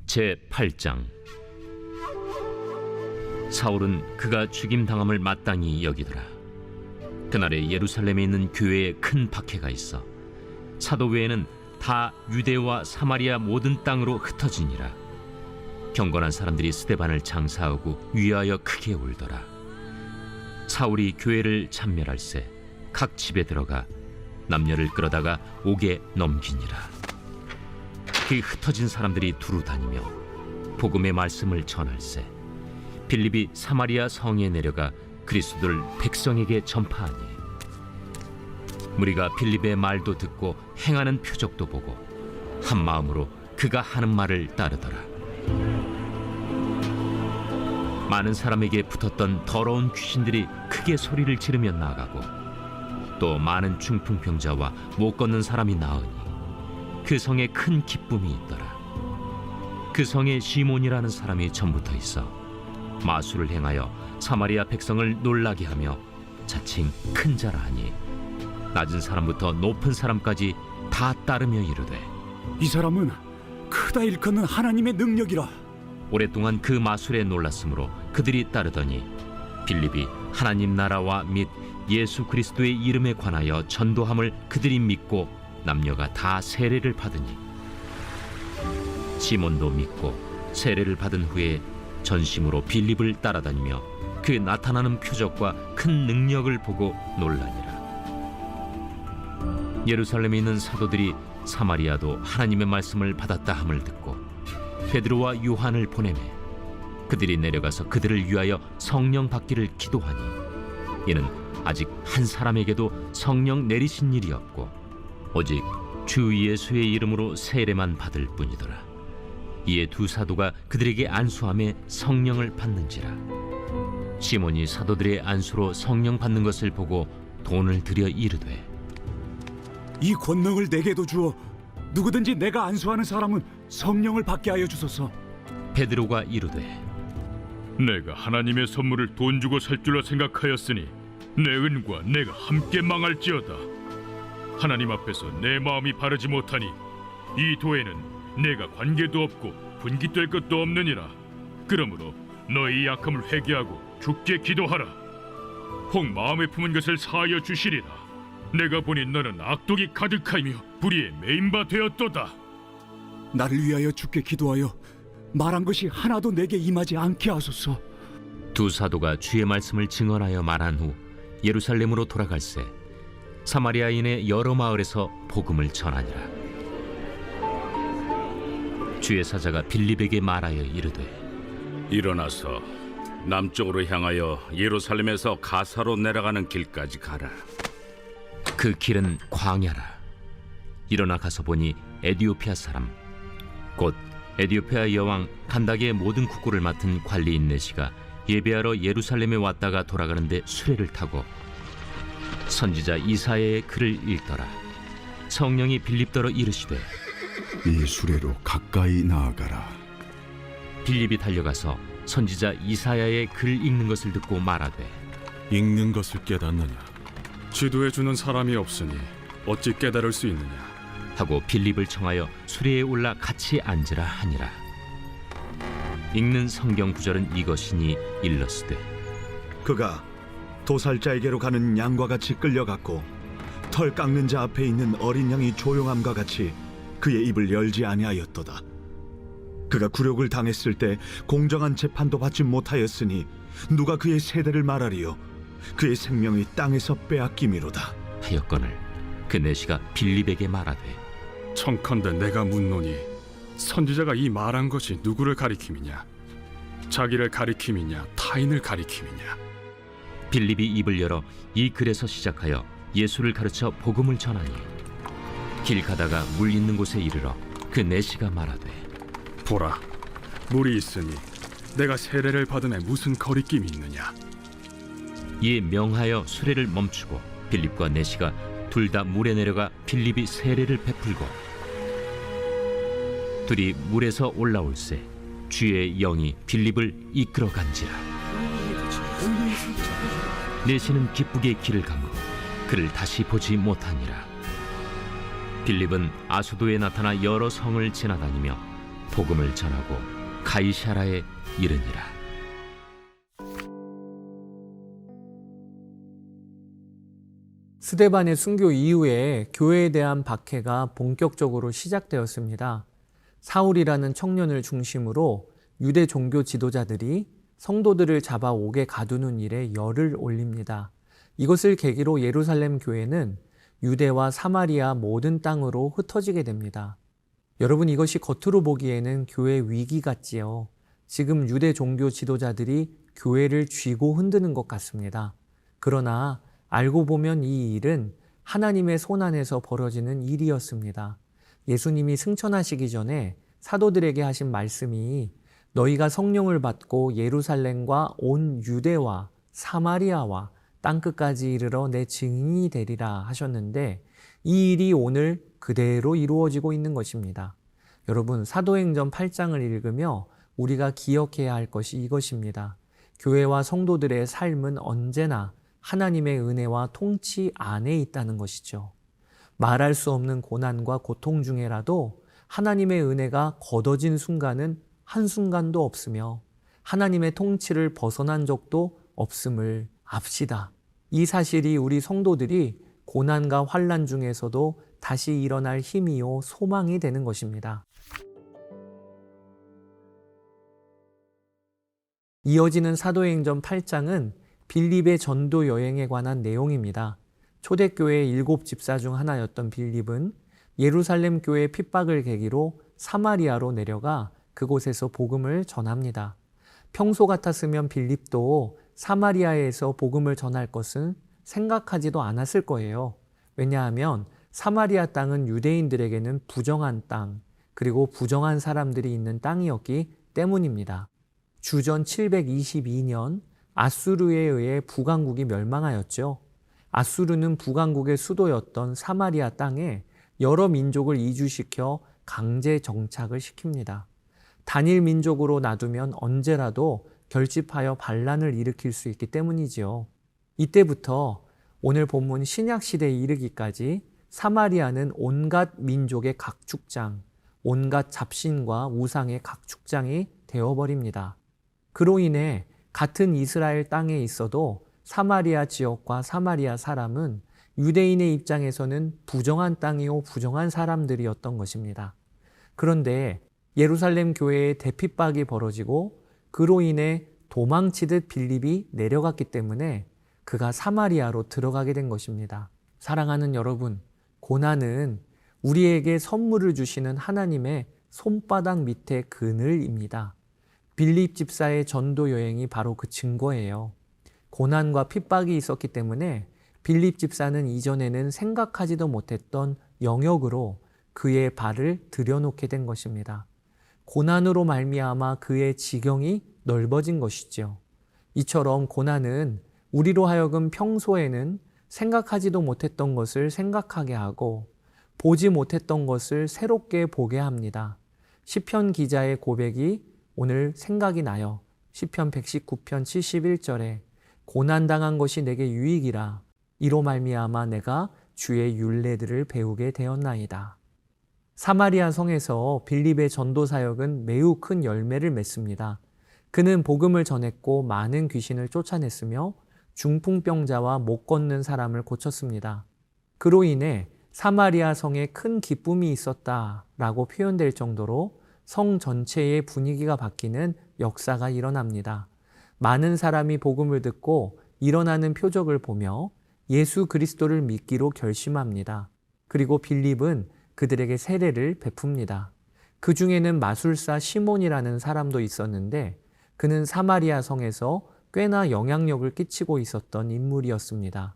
제8장. 사울은 그가 죽임당함을 마땅히 여기더라. 그날에 예루살렘에 있는 교회에 큰 박해가 있어 사도 외에는 다 유대와 사마리아 모든 땅으로 흩어지니라. 경건한 사람들이 스데반을 장사하고 위하여 크게 울더라. 사울이 교회를 참멸할세 각 집에 들어가 남녀를 끌어다가 옥에 넘기니라. 그 흩어진 사람들이 두루 다니며 복음의 말씀을 전할세 빌립이 사마리아 성에 내려가 그리스도를 백성에게 전파하니 무리가 빌립의 말도 듣고 행하는 표적도 보고 한 마음으로 그가 하는 말을 따르더라. 많은 사람에게 붙었던 더러운 귀신들이 크게 소리를 지르며 나가고 또 많은 중풍병자와 못 걷는 사람이 나으니 그 성에 큰 기쁨이 있더라. 그 성에 시몬이라는 사람이 전부터 있어 마술을 행하여 사마리아 백성을 놀라게 하며 자칭 큰 자라 하니 낮은 사람부터 높은 사람까지 다 따르며 이르되 이 사람은 크다 일컫는 하나님의 능력이라. 오랫동안 그 마술에 놀랐으므로 그들이 따르더니 빌립이 하나님 나라와 및 예수 그리스도의 이름에 관하여 전도함을 그들이 믿고 남녀가 다 세례를 받으니 시몬도 믿고 세례를 받은 후에 전심으로 빌립을 따라다니며 그 나타나는 표적과 큰 능력을 보고 놀라니라. 예루살렘에 있는 사도들이 사마리아도 하나님의 말씀을 받았다 함을 듣고 베드로와 요한을 보내매 그들이 내려가서 그들을 위하여 성령 받기를 기도하니 이는 아직 한 사람에게도 성령 내리신 일이 없고 오직 주 예수의 이름으로 세례만 받을 뿐이더라. 이에 두 사도가 그들에게 안수하며 성령을 받는지라. 시몬이 사도들의 안수로 성령 받는 것을 보고 돈을 들여 이르되 이 권능을 내게도 주어 누구든지 내가 안수하는 사람은 성령을 받게 하여 주소서. 베드로가 이르되 내가 하나님의 선물을 돈 주고 살 줄로 생각하였으니 내 은과 내가 함께 망할지어다. 하나님 앞에서 내 마음이 바르지 못하니 이 도에는 내가 관계도 없고 분깃될 것도 없느니라. 그러므로 너희 약함을 회개하고 주께 기도하라. 혹 마음에 품은 것을 사하여 주시리라. 내가 보니 너는 악독이 가득하며 불의에 매인 바 되었도다. 나를 위하여 주께 기도하여 말한 것이 하나도 내게 임하지 않게 하소서. 두 사도가 주의 말씀을 증언하여 말한 후 예루살렘으로 돌아갈새 사마리아인의 여러 마을에서 복음을 전하니라. 주의 사자가 빌립에게 말하여 이르되 일어나서 남쪽으로 향하여 예루살렘에서 가사로 내려가는 길까지 가라. 그 길은 광야라. 일어나 가서 보니 에디오피아 사람 곧 에디오피아 여왕 간닥의 모든 국고를 맡은 관리인 네시가 예배하러 예루살렘에 왔다가 돌아가는데 수레를 타고 선지자 이사야의 글을 읽더라. 성령이 빌립더러 이르시되 이 수레로 가까이 나아가라. 빌립이 달려가서 선지자 이사야의 글 읽는 것을 듣고 말하되 읽는 것을 깨닫느냐? 지도해 주는 사람이 없으니 어찌 깨달을 수 있느냐? 하고 빌립을 청하여 수레에 올라 같이 앉으라 하니라. 읽는 성경 구절은 이것이니 일러스되 그가 도살자에게로 가는 양과 같이 끌려갔고 털 깎는 자 앞에 있는 어린 양이 조용함과 같이 그의 입을 열지 아니하였도다. 그가 굴욕을 당했을 때 공정한 재판도 받지 못하였으니 누가 그의 세대를 말하리요? 그의 생명이 땅에서 빼앗김이로다. 하였거늘 그 내시가 빌립에게 말하되 청컨대 내가 묻노니 선지자가 이 말한 것이 누구를 가리킴이냐? 자기를 가리킴이냐? 타인을 가리킴이냐? 빌립이 입을 열어 이 글에서 시작하여 예수를 가르쳐 복음을 전하니 길 가다가 물 있는 곳에 이르러 그 내시가 말하되 보라, 물이 있으니 내가 세례를 받음에 무슨 거리낌이 있느냐? 이에 명하여 수레를 멈추고 빌립과 내시가 둘 다 물에 내려가 빌립이 세례를 베풀고 둘이 물에서 올라올새 주의 영이 빌립을 이끌어 간지라. 내시는 기쁘게 길을 가므로 그를 다시 보지 못하니라. 빌립은 아수도에 나타나 여러 성을 지나다니며 복음을 전하고 가이사라에 이르니라. 스데반의 순교 이후에 교회에 대한 박해가 본격적으로 시작되었습니다. 사울이라는 청년을 중심으로 유대 종교 지도자들이 성도들을 잡아 옥에 가두는 일에 열을 올립니다. 이것을 계기로 예루살렘 교회는 유대와 사마리아 모든 땅으로 흩어지게 됩니다. 여러분, 이것이 겉으로 보기에는 교회 위기 같지요. 지금 유대 종교 지도자들이 교회를 쥐고 흔드는 것 같습니다. 그러나 알고 보면 이 일은 하나님의 손 안에서 벌어지는 일이었습니다. 예수님이 승천하시기 전에 사도들에게 하신 말씀이 너희가 성령을 받고 예루살렘과 온 유대와 사마리아와 땅끝까지 이르러 내 증인이 되리라 하셨는데, 이 일이 오늘 그대로 이루어지고 있는 것입니다. 여러분, 사도행전 8장을 읽으며 우리가 기억해야 할 것이 이것입니다. 교회와 성도들의 삶은 언제나 하나님의 은혜와 통치 안에 있다는 것이죠. 말할 수 없는 고난과 고통 중에라도 하나님의 은혜가 걷어진 순간은 한순간도 없으며 하나님의 통치를 벗어난 적도 없음을 압시다. 이 사실이 우리 성도들이 고난과 환난 중에서도 다시 일어날 힘이요 소망이 되는 것입니다. 이어지는 사도행전 8장은 빌립의 전도 여행에 관한 내용입니다. 초대교회의 7 집사 중 하나였던 빌립은 예루살렘 교회의 핍박을 계기로 사마리아로 내려가 그곳에서 복음을 전합니다. 평소 같았으면 빌립도 사마리아에서 복음을 전할 것은 생각하지도 않았을 거예요. 왜냐하면 사마리아 땅은 유대인들에게는 부정한 땅, 그리고 부정한 사람들이 있는 땅이었기 때문입니다. 주전 722년 아수르에 의해 북왕국이 멸망하였죠. 아수르는 북왕국의 수도였던 사마리아 땅에 여러 민족을 이주시켜 강제 정착을 시킵니다. 단일 민족으로 놔두면 언제라도 결집하여 반란을 일으킬 수 있기 때문이지요. 이때부터 오늘 본문 신약시대에 이르기까지 사마리아는 온갖 민족의 각축장, 온갖 잡신과 우상의 각축장이 되어버립니다. 그로 인해 같은 이스라엘 땅에 있어도 사마리아 지역과 사마리아 사람은 유대인의 입장에서는 부정한 땅이요 부정한 사람들이었던 것입니다. 그런데 예루살렘 교회에 대핍박이 벌어지고 그로 인해 도망치듯 빌립이 내려갔기 때문에 그가 사마리아로 들어가게 된 것입니다. 사랑하는 여러분, 고난은 우리에게 선물을 주시는 하나님의 손바닥 밑의 그늘입니다. 빌립 집사의 전도 여행이 바로 그 증거예요. 고난과 핍박이 있었기 때문에 빌립 집사는 이전에는 생각하지도 못했던 영역으로 그의 발을 들여놓게 된 것입니다. 고난으로 말미암아 그의 지경이 넓어진 것이죠. 이처럼 고난은 우리로 하여금 평소에는 생각하지도 못했던 것을 생각하게 하고 보지 못했던 것을 새롭게 보게 합니다. 시편 기자의 고백이 오늘 생각이 나요. 시편 119편 71절에 고난당한 것이 내게 유익이라 이로 말미암아 내가 주의 율례들을 배우게 되었나이다. 사마리아 성에서 빌립의 전도 사역은 매우 큰 열매를 맺습니다. 그는 복음을 전했고 많은 귀신을 쫓아냈으며 중풍병자와 못 걷는 사람을 고쳤습니다. 그로 인해 사마리아 성에 큰 기쁨이 있었다라고 표현될 정도로 성 전체의 분위기가 바뀌는 역사가 일어납니다. 많은 사람이 복음을 듣고 일어나는 표적을 보며 예수 그리스도를 믿기로 결심합니다. 그리고 빌립은 그들에게 세례를 베풉니다. 그 중에는 마술사 시몬이라는 사람도 있었는데 그는 사마리아 성에서 꽤나 영향력을 끼치고 있었던 인물이었습니다.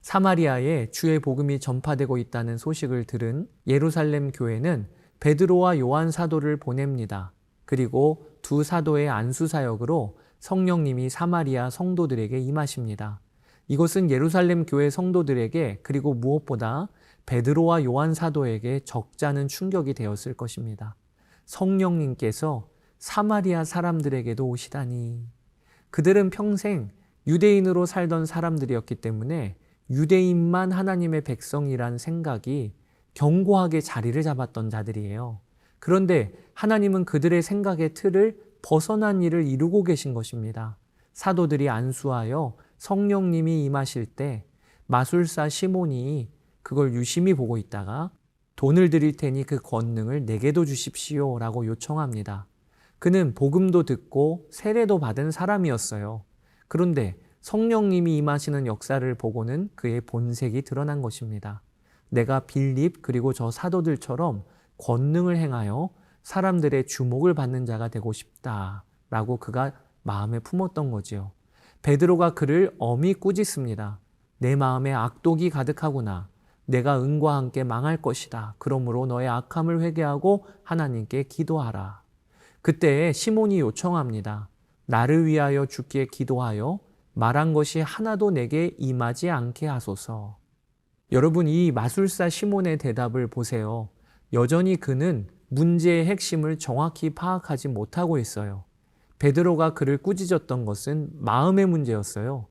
사마리아에 주의 복음이 전파되고 있다는 소식을 들은 예루살렘 교회는 베드로와 요한 사도를 보냅니다. 그리고 두 사도의 안수 사역으로 성령님이 사마리아 성도들에게 임하십니다. 이것은 예루살렘 교회 성도들에게 그리고 무엇보다 베드로와 요한 사도에게 적잖은 충격이 되었을 것입니다. 성령님께서 사마리아 사람들에게도 오시다니. 그들은 평생 유대인으로 살던 사람들이었기 때문에 유대인만 하나님의 백성이란 생각이 견고하게 자리를 잡았던 자들이에요. 그런데 하나님은 그들의 생각의 틀을 벗어난 일을 이루고 계신 것입니다. 사도들이 안수하여 성령님이 임하실 때 마술사 시몬이 그걸 유심히 보고 있다가 돈을 드릴 테니 그 권능을 내게도 주십시오 라고 요청합니다. 그는 복음도 듣고 세례도 받은 사람이었어요. 그런데 성령님이 임하시는 역사를 보고는 그의 본색이 드러난 것입니다. 내가 빌립 그리고 저 사도들처럼 권능을 행하여 사람들의 주목을 받는 자가 되고 싶다라고 그가 마음에 품었던 거지요. 베드로가 그를 엄히 꾸짖습니다. 내 마음에 악독이 가득하구나. 내가 은과 함께 망할 것이다. 그러므로 너의 악함을 회개하고 하나님께 기도하라. 그때 시몬이 요청합니다. 나를 위하여 주께 기도하여 말한 것이 하나도 내게 임하지 않게 하소서. 여러분, 이 마술사 시몬의 대답을 보세요. 여전히 그는 문제의 핵심을 정확히 파악하지 못하고 있어요. 베드로가 그를 꾸짖었던 것은 마음의 문제였어요.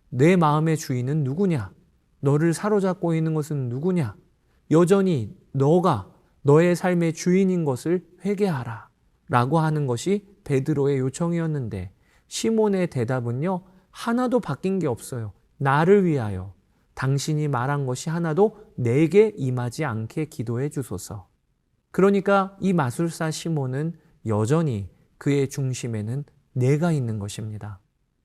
내 마음의 주인은 누구냐? 너를 사로잡고 있는 것은 누구냐? 여전히 너가 너의 삶의 주인인 것을 회개하라 라고 하는 것이 베드로의 요청이었는데 시몬의 대답은요, 하나도 바뀐 게 없어요. 나를 위하여 당신이 말한 것이 하나도 내게 임하지 않게 기도해 주소서. 그러니까 이 마술사 시몬은 여전히 그의 중심에는 내가 있는 것입니다.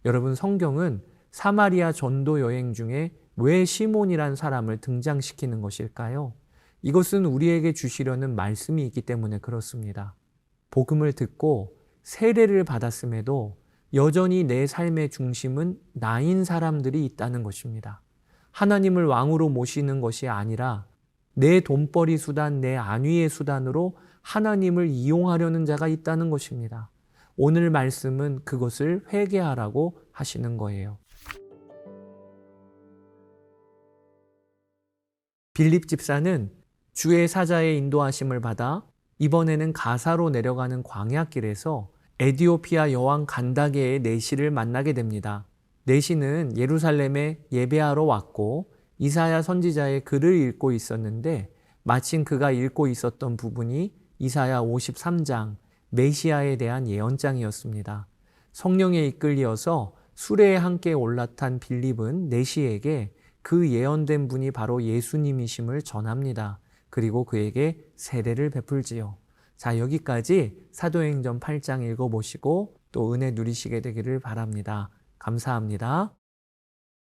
여러분, 성경은 사마리아 전도 여행 중에 왜 시몬이란 사람을 등장시키는 것일까요? 이것은 우리에게 주시려는 말씀이 있기 때문에 그렇습니다. 복음을 듣고 세례를 받았음에도 여전히 내 삶의 중심은 나인 사람들이 있다는 것입니다. 하나님을 왕으로 모시는 것이 아니라 내 돈벌이 수단, 내 안위의 수단으로 하나님을 이용하려는 자가 있다는 것입니다. 오늘 말씀은 그것을 회개하라고 하시는 거예요. 빌립 집사는 주의 사자의 인도하심을 받아 이번에는 가사로 내려가는 광야길에서 에디오피아 여왕 간다게의 내시를 만나게 됩니다. 내시는 예루살렘에 예배하러 왔고 이사야 선지자의 글을 읽고 있었는데 마침 그가 읽고 있었던 부분이 이사야 53장 메시아에 대한 예언장이었습니다. 성령에 이끌려서 수레에 함께 올라탄 빌립은 내시에게 그 예언된 분이 바로 예수님이심을 전합니다. 그리고 그에게 세례를 베풀지요. 자, 여기까지 사도행전 8장 읽어보시고 또 은혜 누리시게 되기를 바랍니다. 감사합니다.